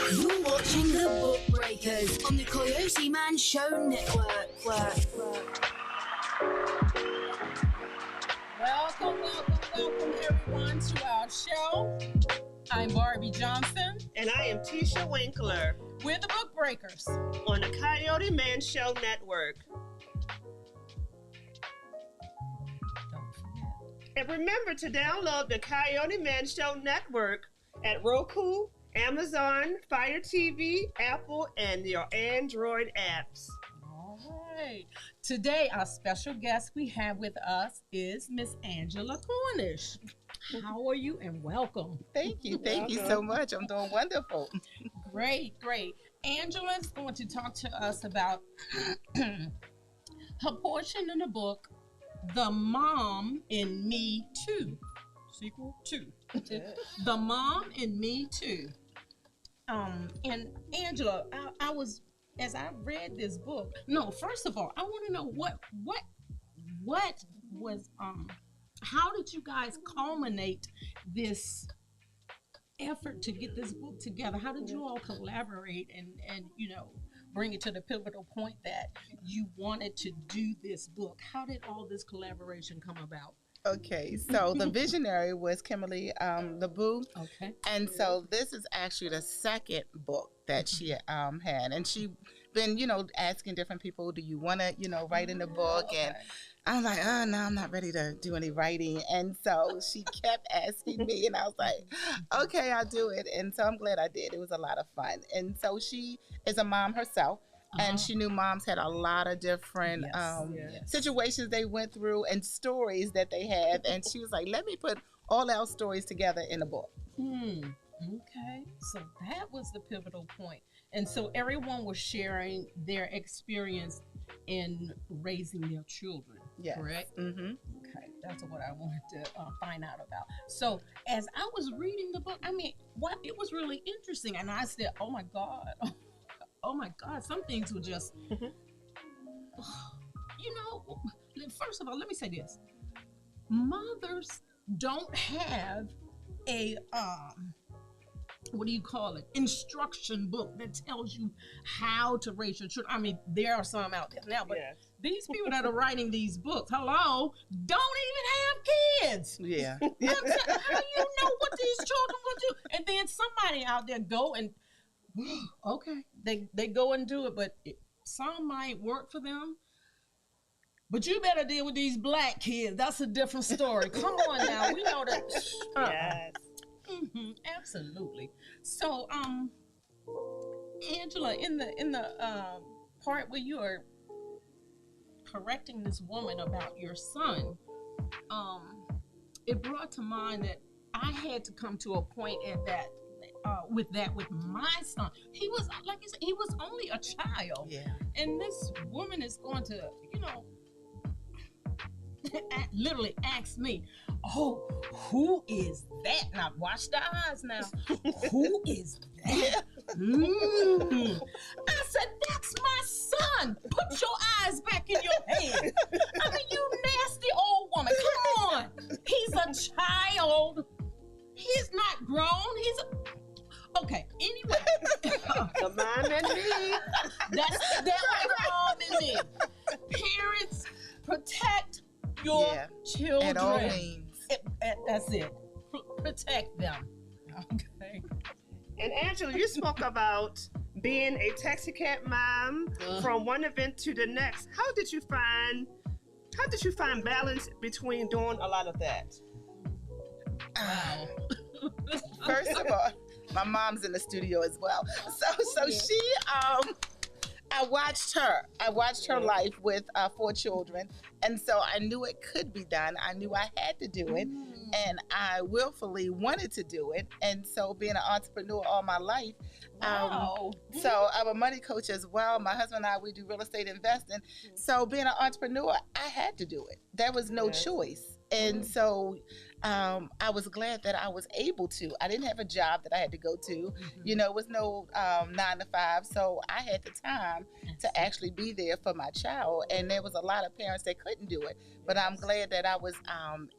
You're watching the BookBreakers on the Coyoteman Show Network. Welcome everyone to our show. I'm Barbie Johnson. And I am Tisha Winkler. We're the BookBreakers on the Coyoteman Show Network. Don't forget. And remember to download the Coyoteman Show Network at Roku, Amazon, Fire TV, Apple, and your Android apps. All right. Today, our special guest we have with us is Miss Angela Cornish. How are you? And welcome. Thank you. Thank you so much. I'm doing wonderful. Great. Angela is going to talk to us about her portion in the book, The Mom in Me Too. Sequel 2. The Mom in Me Too. And Angela, I was, as I read this book, no, first of all, I want to know what was, how did you guys culminate this effort to get this book together? How did you all collaborate and bring it to the pivotal point that you wanted to do this book? How did all this collaboration come about? Okay, so the visionary was Kimberly LeBou. Okay. And so this is actually the second book that she had. And she been, asking different people, do you want to, write in the book? Okay. And I'm like, oh, no, I'm not ready to do any writing. And so she kept asking me, and I was like, okay, I'll do it. And so I'm glad I did. It was a lot of fun. And so she is a mom herself. And she knew moms had a lot of different situations they went through and stories that they have. And she was like, let me put all our stories together in a book. Okay. So that was the pivotal point. And so everyone was sharing their experience in raising their children, correct? Mm-hmm. Okay. That's what I wanted to find out about. So as I was reading the book, it was really interesting. And I said, oh my God, some things were just, first of all, let me say this. Mothers don't have a, instruction book that tells you how to raise your children. There are some out there now, but these people that are writing these books, don't even have kids. Yeah. How you know what these children will do? And then somebody out there go and, okay, they go and do it, but some might work for them. But you better deal with these black kids. That's a different story. Come on now, we know that. Yes. Absolutely. So, Angela, in the part where you are correcting this woman about your son, it brought to mind that I had to come to a point at that. With my son, he was, like you said, he was only a child. Yeah. And this woman is going to, literally ask me, oh, who is that? Now watch the eyes now. Who is that? I said, that's my son. Put your eyes back in your head. You nasty old woman. Come on. He's a child. He's not grown. Okay, anyway. The mom and me. That's the mom and me. Parents, protect your children. At all means. That's it. Protect them. Okay. And Angela, you spoke about being a taxi cab mom from one event to the next. How did you find balance between doing a lot of that? First of all, my mom's in the studio as well. So she, I watched her life with 4 children. And so I knew it could be done. I knew I had to do it. And I willfully wanted to do it. And so being an entrepreneur all my life. So I'm a money coach as well. My husband and I, we do real estate investing. So being an entrepreneur, I had to do it. There was no choice. And so I was glad that I was able to. I didn't have a job that I had to go to. You know, it was no 9 to 5. So I had the time to actually be there for my child. And there was a lot of parents that couldn't do it. But I'm glad that I was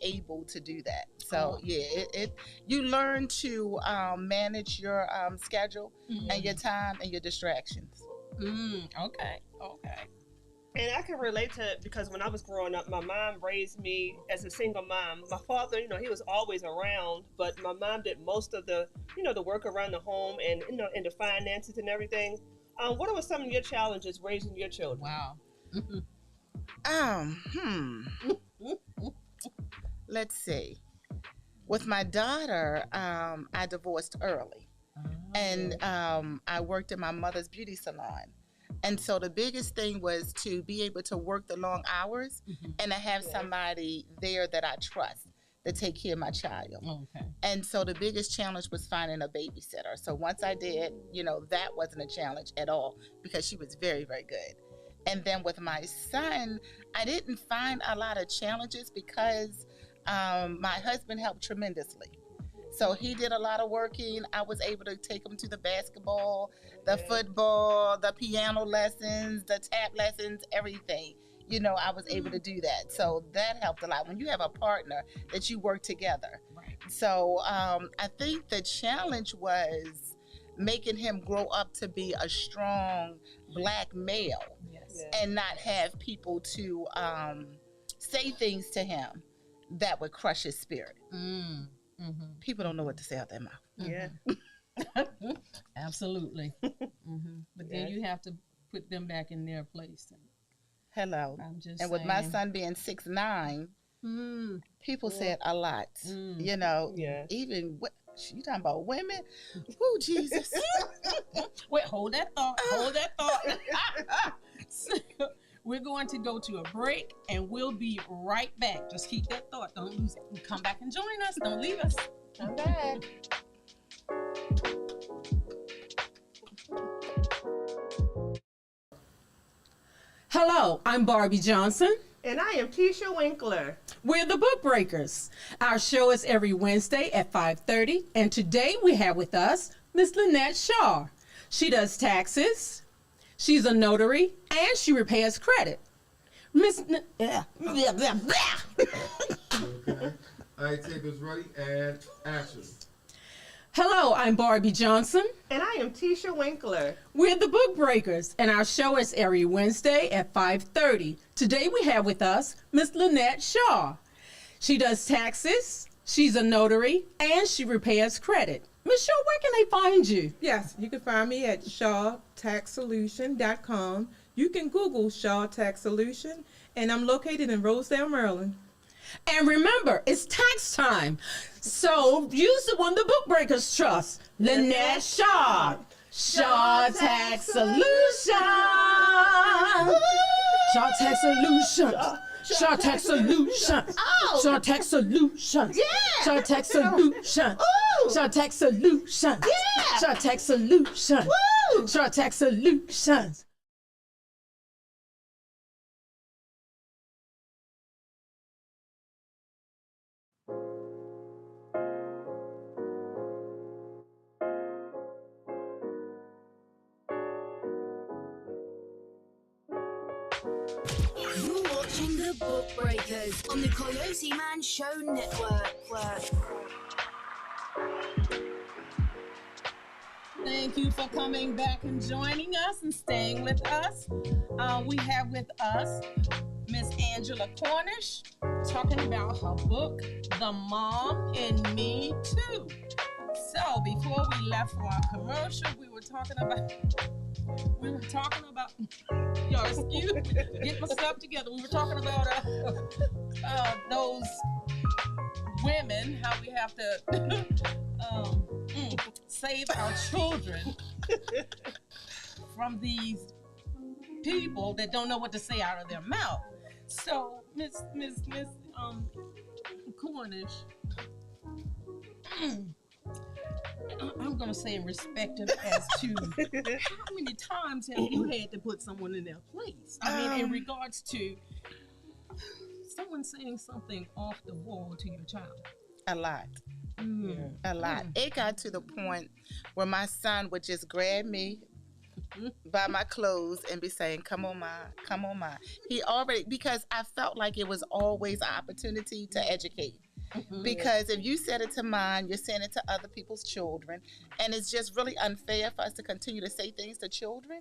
able to do that. So yeah, you learn to manage your schedule and your time and your distractions. Okay. And I can relate to it because when I was growing up, my mom raised me as a single mom. My father, you know, he was always around, but my mom did most of the, you know, the work around the home and, you know, and the finances and everything. What were some of your challenges raising your children? Wow. Let's see. With my daughter, I divorced early. And I worked in my mother's beauty salon. And so the biggest thing was to be able to work the long hours and to have somebody there that I trust to take care of my child. And so the biggest challenge was finding a babysitter. So once I did, you know, that wasn't a challenge at all because she was very, very good. And then with my son, I didn't find a lot of challenges because my husband helped tremendously. So he did a lot of working. I was able to take him to the basketball, the football, the piano lessons, the tap lessons, everything. You know, I was able to do that. So that helped a lot when you have a partner that you work together. So I think the challenge was making him grow up to be a strong Black male and not have people to say things to him that would crush his spirit. People don't know what to say out their mouth. Absolutely. But then you have to put them back in their place. Hello. I'm just and with my son being 6'9", people said a lot. You know, even you talking about women? Oh, Jesus. Wait, hold that thought. So, we're going to go to a break and we'll be right back. Just keep that thought. Don't lose it. Come back and join us. Don't leave us. Come back. Hello, I'm Barbie Johnson. And I am Tisha Winkler. We're the BookBreakers. Our show is every Wednesday at 5:30. And today we have with us Miss Lynette Shaw. She does taxes. She's a notary, and she repairs credit. Miss... Okay. All right, tape is ready, and action. Hello, I'm Barbie Johnson. And I am Tisha Winkler. We're the BookBreakers, and our show is every Wednesday at 5:30. Today we have with us Miss Lynette Shaw. She does taxes, she's a notary, and she repairs credit. Miss Shaw, where can they find you? Yes, you can find me at shawtaxsolution.com. You can Google Shaw Tax Solution, and I'm located in Rosedale, Maryland. And remember, it's tax time. So use the one the BookBreakers trust. Lynette Shaw. Shaw Tax Solution. Shaw Tax Solution. Shaw Tax Solution. Shaw Tax Solution. Shaw Tax Solution. Shaw Tax Solution. Shaw Tax Solution. Shaw Tax Solutions. You're watching the BookBreakers on the Coyoteman Show Network. Thank you for coming back and joining us and staying with us. We have with us Miss Angela Cornish talking about her book, The Mom in Me Too. So before we left for our commercial, we were talking about y'all excuse me, get myself together. We were talking about those women, how we have to save our children from these people that don't know what to say out of their mouth. So, Miss Cornish, I'm going to say irrespective as to how many times have you had to put someone in their place? I mean, in regards to someone saying something off the wall to your child? A lot. Mm. A lot. It got to the point where my son would just grab me by my clothes and be saying, come on, Ma, come on, Ma. He already, because I felt like it was always an opportunity to educate. Because if you said it to mine, you're saying it to other people's children. And it's just really unfair for us to continue to say things to children.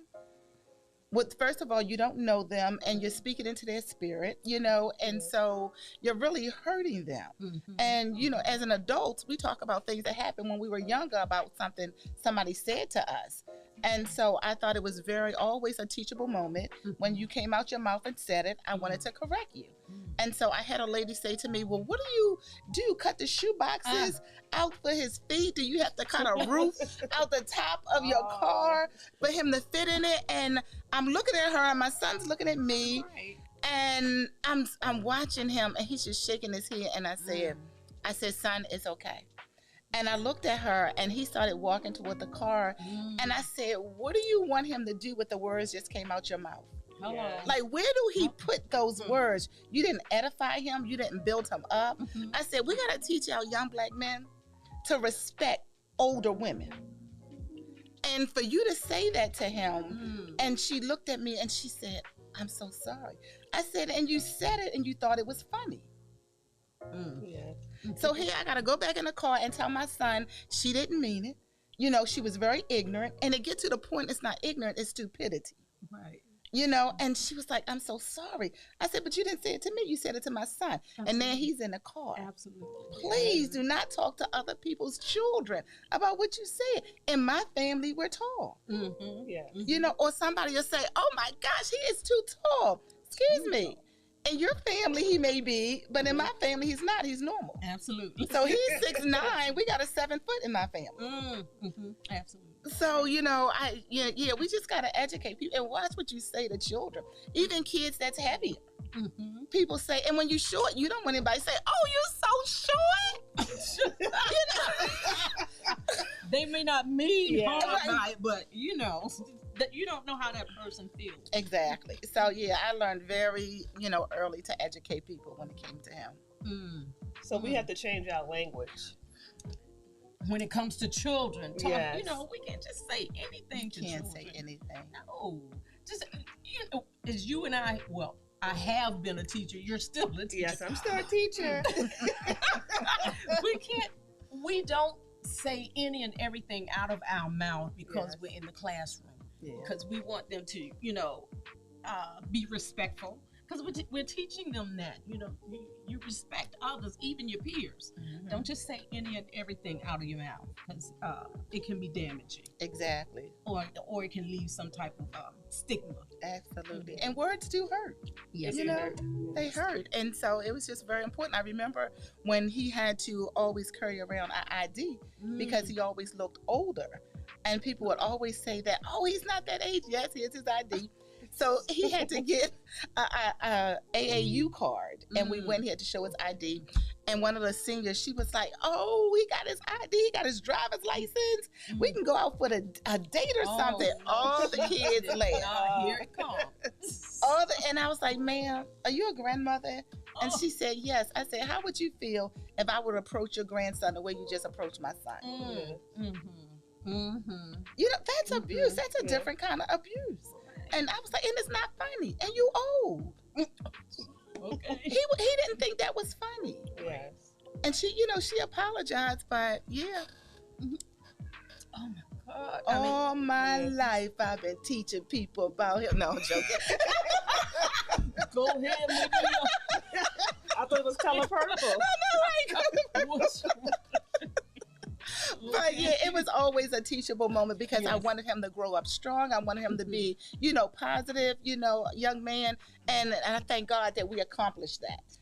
First of all, you don't know them and you're speaking into their spirit, and so you're really hurting them. And, as an adult, we talk about things that happened when we were younger about something somebody said to us. And so I thought it was always a teachable moment. When you came out your mouth and said it, I wanted to correct you. And so I had a lady say to me, well, what do you do? Cut the shoe boxes out for his feet? Do you have to cut a roof out the top of your car for him to fit in it? And I'm looking at her and my son's looking at me, and I'm watching him and he's just shaking his head. And I said, son, it's okay. And I looked at her and he started walking toward the car. And I said, what do you want him to do with the words just came out your mouth? Like, where do he put those words? You didn't edify him. You didn't build him up. I said, we got to teach our young black men to respect older women. And for you to say that to him, and she looked at me and she said, I'm so sorry. I said, and you said it and you thought it was funny. So here I got to go back in the car and tell my son she didn't mean it. She was very ignorant. And it gets to the point, it's not ignorant, it's stupidity. Right. And she was like, I'm so sorry. I said, but you didn't say it to me. You said it to my son. Absolutely. And then he's in the car. Absolutely. Please do not talk to other people's children about what you said. In my family, we're tall. Or somebody will say, oh my gosh, he is too tall. Excuse me. In your family, he may be, but in my family, he's not. He's normal. Absolutely. So he's 6'9". We got a 7 foot in my family. Absolutely. So, we just got to educate people and watch what you say to children, even kids that's heavier. People say, and when you're short, you don't want anybody to say, oh, you're so short. They may not mean harm by it, but that you don't know how that person feels. Exactly. So, I learned very, early to educate people when it came to him. So we have to change our language. When it comes to children, we can't just say anything to children. Can't say anything. No. Just, as you and I, I have been a teacher. You're still a teacher. Yes, I'm still a teacher. We don't say any and everything out of our mouth because we're in the classroom. Because we want them to, be respectful. Because we're teaching them that, you respect others, even your peers. Don't just say any and everything out of your mouth, because it can be damaging. Exactly. Or it can leave some type of stigma. Absolutely. And words do hurt. Yes, they hurt. And so it was just very important. I remember when he had to always carry around an ID because he always looked older. And people would always say that, oh, he's not that age. Yes, here's his ID. So he had to get a AAU card, and we went here to show his ID. And one of the seniors, she was like, "Oh, he got his ID, he got his driver's license. We can go out for a date or something." No. All the kids laughed. Here it comes. And I was like, "Ma'am, are you a grandmother?" And she said, "Yes." I said, "How would you feel if I would approach your grandson the way you just approached my son?" That's abuse. That's a different kind of abuse. And I was like, and it's not funny. And you old. Okay. He didn't think that was funny. Yes. And she, she apologized, but Oh my God. All my life I've been teaching people about him. No, I'm joking. Go ahead, I thought it was color purple. I know, right? But it was always a teachable moment because I wanted him to grow up strong. I wanted him to be, positive, young man. And I thank God that we accomplished that.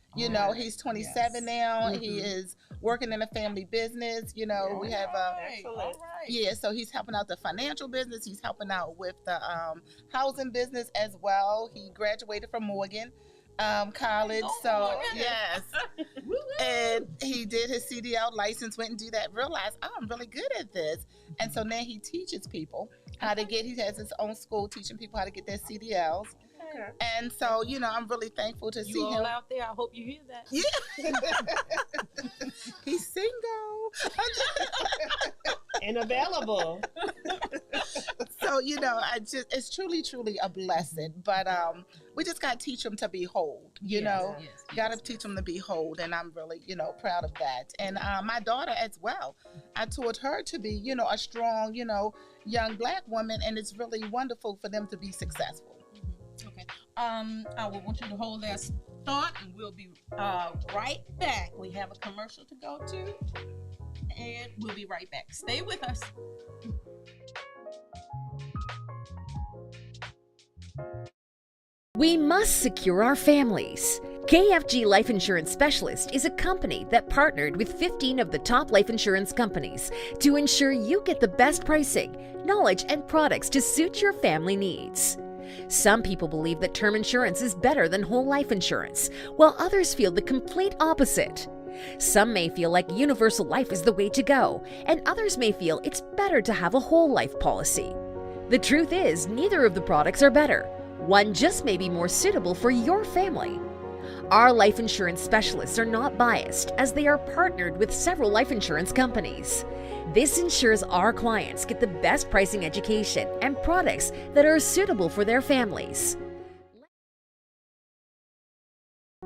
He's 27 now. He is working in a family business. We have so he's helping out the financial business. He's helping out with the housing business as well. He graduated from Morgan College. Yes. And he did his CDL license, went and do that, realized, I'm really good at this. And so now he teaches people how to he has his own school teaching people how to get their CDLs. Okay. And so, I'm really thankful to see You all him. out there, I hope you hear that. Yeah. He's single. And available. So, it's truly, truly a blessing. But we just got to teach them to be whole, got to teach them to be whole. And I'm really, proud of that. And my daughter as well, I taught her to be, a strong, young Black woman. And it's really wonderful for them to be successful. Okay. I will want you to hold that thought, and we'll be right back. We have a commercial to go to, and we'll be right back. Stay with us. We must secure our families. KFG Life Insurance Specialist is a company that partnered with 15 of the top life insurance companies to ensure you get the best pricing, knowledge, and products to suit your family needs. Some people believe that term insurance is better than whole life insurance, while others feel the complete opposite. Some may feel like universal life is the way to go, and others may feel it's better to have a whole life policy. The truth is, neither of the products are better. One just may be more suitable for your family. Our life insurance specialists are not biased, as they are partnered with several life insurance companies. This ensures our clients get the best pricing, education, and products that are suitable for their families.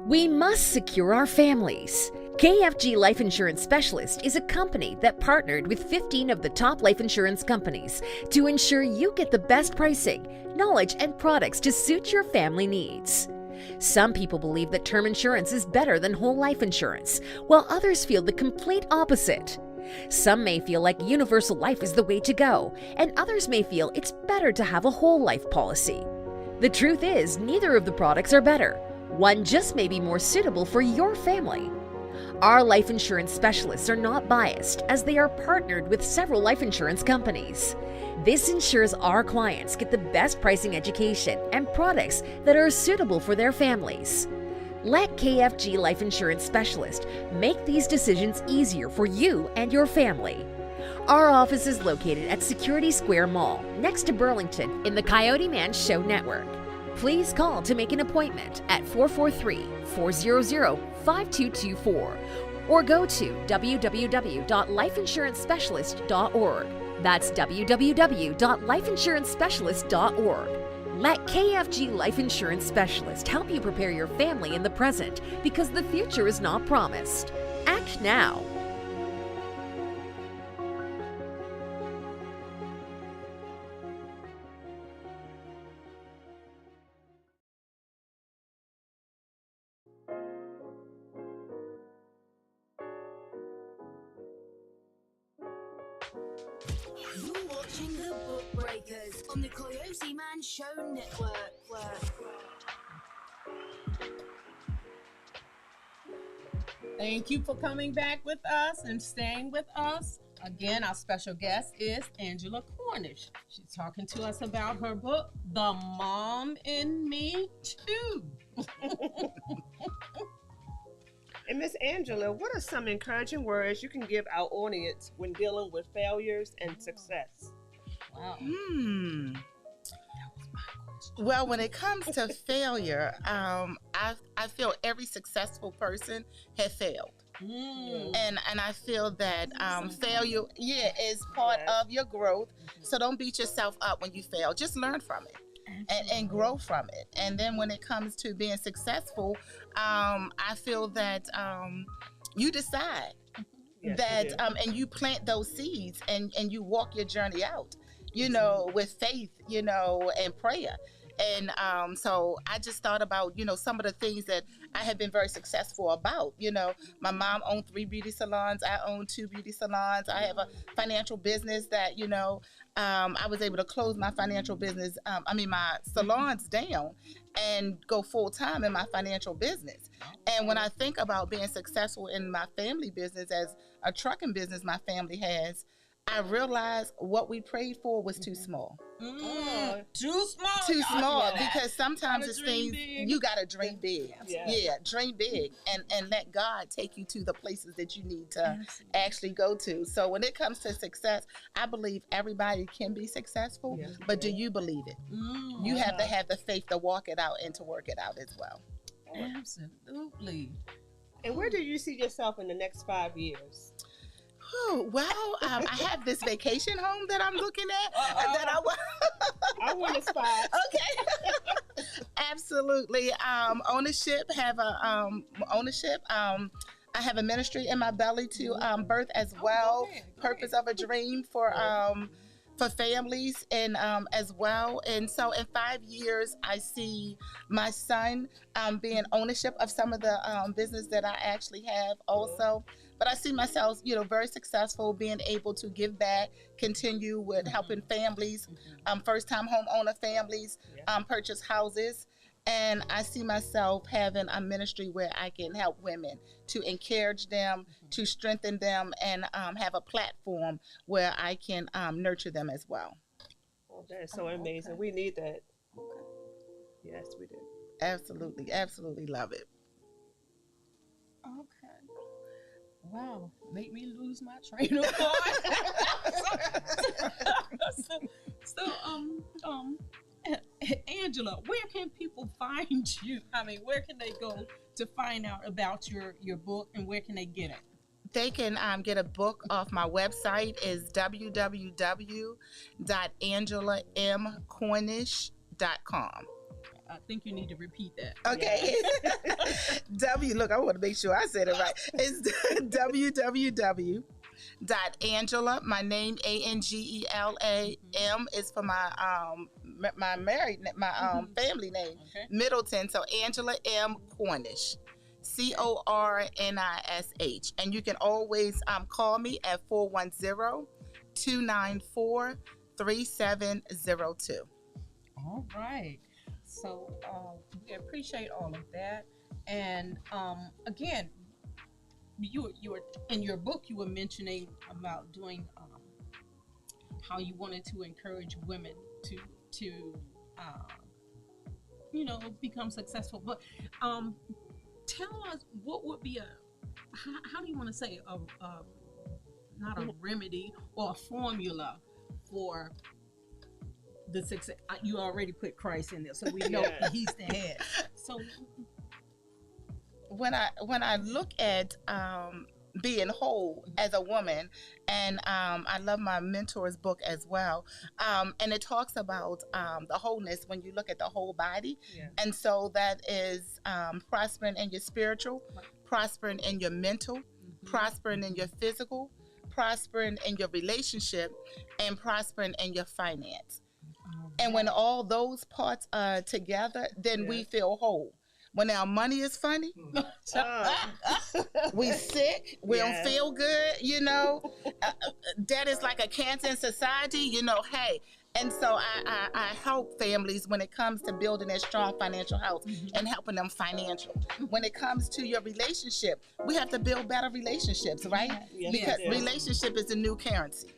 We must secure our families. KFG Life Insurance Specialist is a company that partnered with 15 of the top life insurance companies to ensure you get the best pricing, knowledge, and products to suit your family needs. Some people believe that term insurance is better than whole life insurance, while others feel the complete opposite. Some may feel like universal life is the way to go, and others may feel it's better to have a whole life policy. The truth is, neither of the products are better. One just may be more suitable for your family. Our life insurance specialists are not biased, as they are partnered with several life insurance companies. This ensures our clients get the best pricing, education, and products that are suitable for their families. Let KFG Life Insurance Specialist make these decisions easier for you and your family. Our office is located at Security Square Mall, next to Burlington, in the Coyoteman Show Network. Please call to make an appointment at 443-400-5224 or go to www.lifeinsurancepecialist.org. That's www.lifeinsurancepecialist.org. Let KFG Life Insurance Specialist help you prepare your family in the present, because the future is not promised. Act now. You're watching the BookBreakers on the Coyoteman Show Network. Thank you for coming back with us and staying with us. Again, our special guest is Angela Cornish. She's talking to us about her book, The Mom in Me Too. And Miss Angela, what are some encouraging words you can give our audience when dealing with failures and success? Wow. Well, when it comes to failure, I feel every successful person has failed. And I feel that failure, is part of your growth. So don't beat yourself up when you fail. Just learn from it. And grow from it. And then when it comes to being successful, I feel that you decide that and you plant those seeds and you walk your journey out, with faith, and prayer. And so I just thought about, some of the things that I have been very successful about. My mom owned 3 beauty salons. I own 2 beauty salons. I have a financial business that, I was able to close my financial business, my salons down and go full time in my financial business. And when I think about being successful in my family business, as a trucking business my family has, I realized what we prayed for was too small. Too small. Too small, because sometimes it's things you gotta dream big. Yeah, dream big, and let God take you to the places that you need to actually go to. So when it comes to success, I believe everybody can be successful, but do you believe it? You have to have the faith to walk it out and to work it out as well. Absolutely. And where do you see yourself in the next 5 years? Oh, well, I have this vacation home that I'm looking at. I want a spot. Okay. Absolutely. Ownership. I have a ministry in my belly to birth as well. Purpose of a dream for families and as well. And so in 5 years, I see my son being ownership of some of the business that I actually have also. But I see myself, very successful, being able to give back, continue with helping families, first-time homeowner families, purchase houses. And I see myself having a ministry where I can help women, to encourage them, to strengthen them, and have a platform where I can nurture them as well. Oh, that is so amazing. We need that. Yes, we do. Absolutely. Absolutely love it. Okay. Wow, make me lose my train of thought. Angela, where can people find you? I mean, where can they go to find out about your book, and where can they get it? They can get a book off my website. Is www.angelamcornish.com. I think you need to repeat that. Okay. Look, I want to make sure I said it right. It's www.angela, my name, Angela, M is for my family name, Middleton. So Angela M. Cornish, Cornish. And you can always call me at 410-294-3702. All right. So we appreciate all of that. And again, you were in your book, you were mentioning about doing how you wanted to encourage women to become successful. But tell us, what would be how do you want to say not a remedy or a formula for the success? You already put Christ in there, so we know he's the head. So when I look at being whole as a woman, and I love my mentor's book as well, and it talks about the wholeness when you look at the whole body, and so that is prospering in your spiritual, prospering in your mental, prospering in your physical, prospering in your relationship, and prospering in your finance. And when all those parts are together, then we feel whole. When our money is funny, we sick, we don't feel good, that is like a cancer in society, hey. And so I help families when it comes to building their strong financial health and helping them financial. When it comes to your relationship, we have to build better relationships, right? Because relationship is the new currency.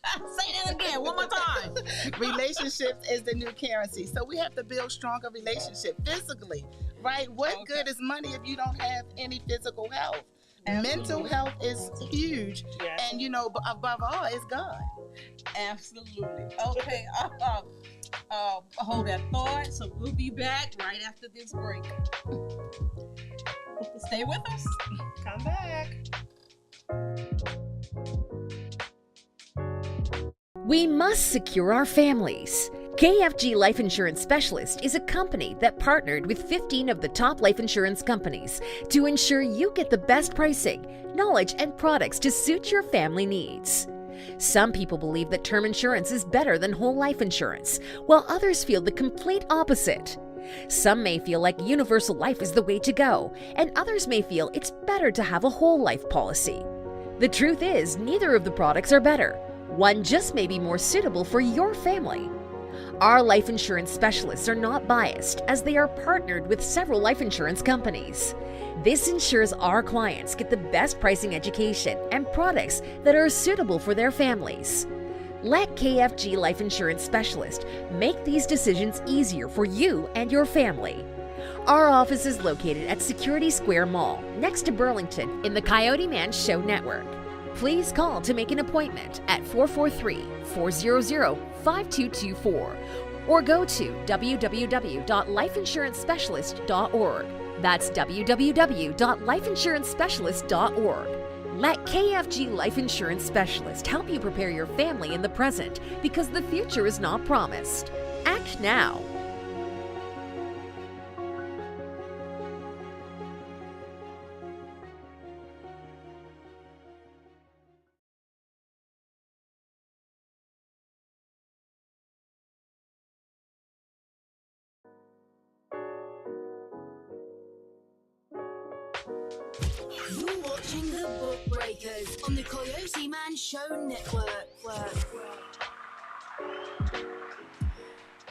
Say that again, one more time. Relationships is the new currency. So we have to build stronger relationships physically, right? What good is money if you don't have any physical health? Absolutely. Mental health is huge. And, above all, is God. Absolutely. Okay. Hold that thought. So we'll be back right after this break. Stay with us. Come back. We must secure our families. KFG Life Insurance Specialist is a company that partnered with 15 of the top life insurance companies to ensure you get the best pricing, knowledge, and products to suit your family needs. Some people believe that term insurance is better than whole life insurance, while others feel the complete opposite. Some may feel like universal life is the way to go, and others may feel it's better to have a whole life policy. The truth is, neither of the products are better. One just may be more suitable for your family. Our life insurance specialists are not biased as they are partnered with several life insurance companies. This ensures our clients get the best pricing education and products that are suitable for their families. Let KFG Life Insurance Specialist make these decisions easier for you and your family. Our office is located at Security Square Mall, next to Burlington, in the Coyoteman Show Network. Please call to make an appointment at 443-400-5224 or go to www.lifeinsurancespecialist.org. That's www.lifeinsurancespecialist.org. Let KFG Life Insurance Specialist help you prepare your family in the present because the future is not promised. Act now. You're watching the BookBreakers on the Coyoteman Show Network.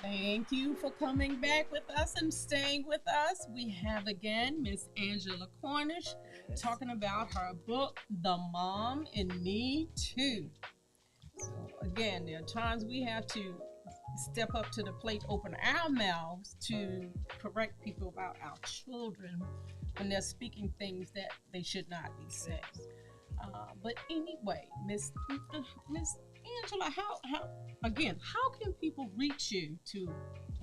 Thank you for coming back with us and staying with us. We have again Miss Angela Cornish talking about her book, The Mom in Me Too. So again, there are times we have to step up to the plate, open our mouths to correct people about our children when they're speaking things that they should not be saying. But anyway, Miss Angela, how can people reach you to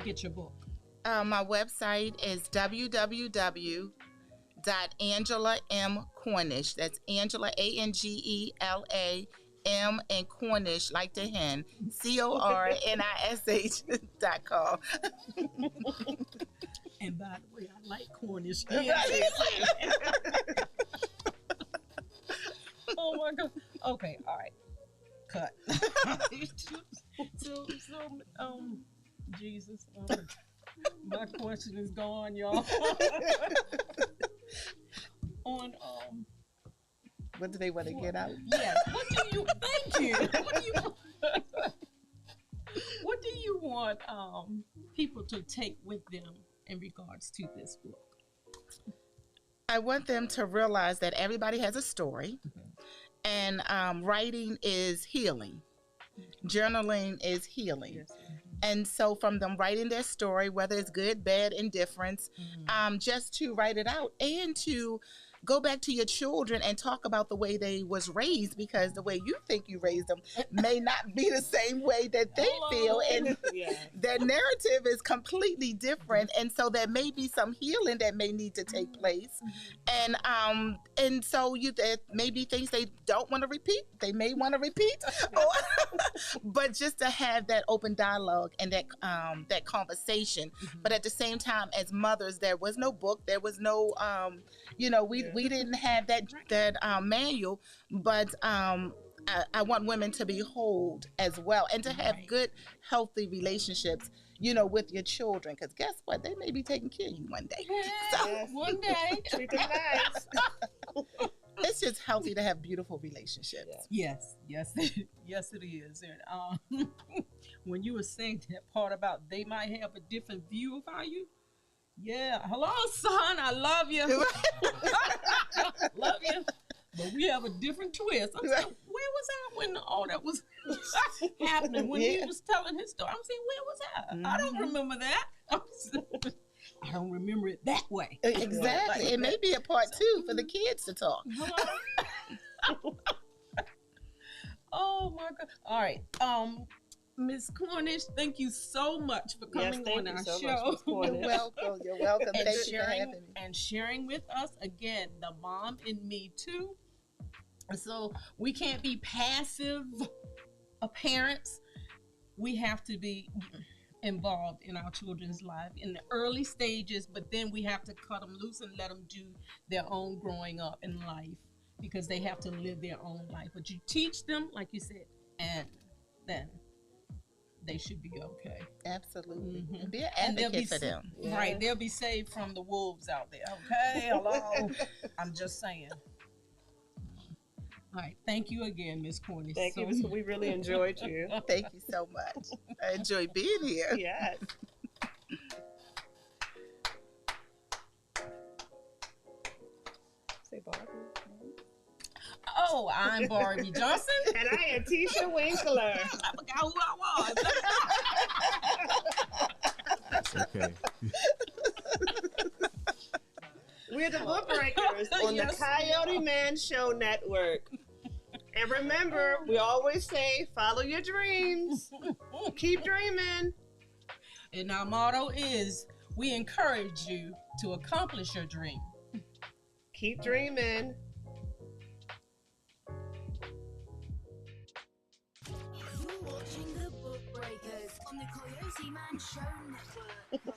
get your book? My website is www.AngelaMCornish. That's Angela, Angela, M, and Cornish, like the hen, CORNISH.com. And by the way, I like Cornish. Oh my God. Okay, all right. Cut. so, Jesus. My question is gone, y'all. On What do they want to get out? Yes. Thank you. What do you want people to take with them in regards to this book? I want them to realize that everybody has a story, and writing is healing. Journaling is healing. Yes. And so from them writing their story, whether it's good, bad, indifference, just to write it out and to go back to your children and talk about the way they was raised, because the way you think you raised them may not be the same way that they feel, and their narrative is completely different. And so there may be some healing that may need to take place. And so there may be things they don't want to repeat. They may want to repeat, but just to have that open dialogue and that conversation. But at the same time, as mothers, there was no book, there was no we didn't have that manual, but I want women to be whole as well, and to have good, healthy relationships, with your children. Because guess what? They may be taking care of you one day. One day. Treat them nice. It's just healthy to have beautiful relationships. Yes, it is. And when you were saying that part about they might have a different view about you, hello, son, I love you. Love you. But we have a different twist. I'm saying, where was I when all that was happening? When he was telling his story, I'm saying, where was I? I don't remember that. I don't remember it that way. Exactly. It may be a part two for the kids to talk. Oh my God. All right. Miss Cornish, thank you so much for coming on our show. You're welcome. You're welcome. Thank you for having me. And sharing with us again, The Mom in Me Too. So we can't be passive parents. We have to be involved in our children's life in the early stages, but then we have to cut them loose and let them do their own growing up in life, because they have to live their own life. But you teach them, like you said, and then they should be okay. Absolutely. Be an advocate for them. Right. They'll be saved from the wolves out there. Okay. Hello. I'm just saying. All right. Thank you again, Miss Cornish. Thank you. We really enjoyed you. Thank you so much. I enjoy being here. Yes. Say Barbie. Oh, I'm Barbie Johnson. And I am Tisha Winkler. I forgot who I was. That's okay. We're the BookBreakers on the Coyoteman Show Network. And remember, we always say, follow your dreams. Keep dreaming. And our motto is, we encourage you to accomplish your dream. Keep dreaming. You're watching the BookBreakers on the Coyoteman Show Network.